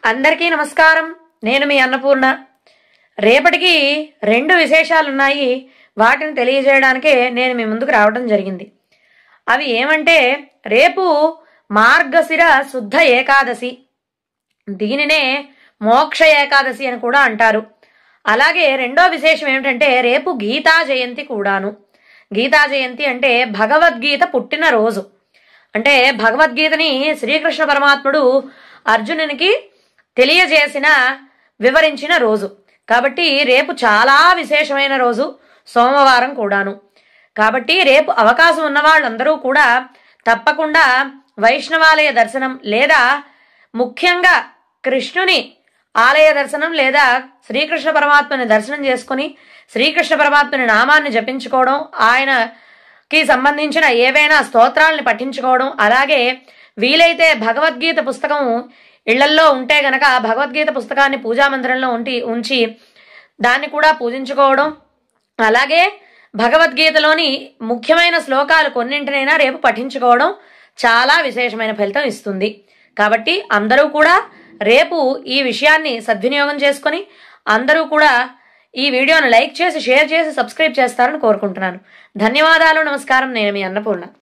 అందరికీ నమస్కారం. నేను మీ అన్నపూర్ణ. రేపటికి 2 విశేషాలున్నాయి. వాటిని తెలియజేయడానికే నేను మీ ముందుకు రావడం జరిగింది. అవి ఏమంటే, రేపు మార్గశిర శుద్ధ ఏకాదశి, దీనినే మోక్ష ఏకాదశి అని కూడా అంటారు. అలాగే రెండో విశేషం ఏమిటంటే, రేపు గీతా జయంతి కూడాను. గీతా జయంతి అంటే భగవద్గీత పుట్టిన రోజు. అంటే భగవద్గీతని శ్రీకృష్ణ పరమాత్ముడు అర్జునునికి తెలియజేసిన వివరించిన రోజు. కాబట్టి రేపు చాలా విశేషమైన రోజు, సోమవారం కూడాను. కాబట్టి రేపు అవకాశం ఉన్న వాళ్ళందరూ కూడా తప్పకుండా వైష్ణవాలయ దర్శనం లేదా ముఖ్యంగా కృష్ణుని ఆలయ దర్శనం లేదా శ్రీకృష్ణ పరమాత్మని దర్శనం చేసుకుని శ్రీకృష్ణ పరమాత్మని నామాన్ని జపించుకోవడం, ఆయనకి సంబంధించిన ఏవైనా స్తోత్రాలని పఠించుకోవడం, అలాగే వీలైతే భగవద్గీత పుస్తకం ఇళ్లల్లో ఉంటే గనక భగవద్గీత పుస్తకాన్ని పూజామందిరంలో ఉంచి దాన్ని కూడా పూజించుకోవడం, అలాగే భగవద్గీతలోని ముఖ్యమైన శ్లోకాలు కొన్నింటినైనా రేపు పఠించుకోవడం చాలా విశేషమైన ఫలితం ఇస్తుంది. కాబట్టి అందరూ కూడా రేపు ఈ విషయాన్ని సద్వినియోగం చేసుకొని అందరూ కూడా ఈ వీడియోను లైక్ చేసి, షేర్ చేసి, సబ్స్క్రైబ్ చేస్తారని కోరుకుంటున్నాను. ధన్యవాదాలు. నమస్కారం. నేను మీ అన్నపూర్ణ.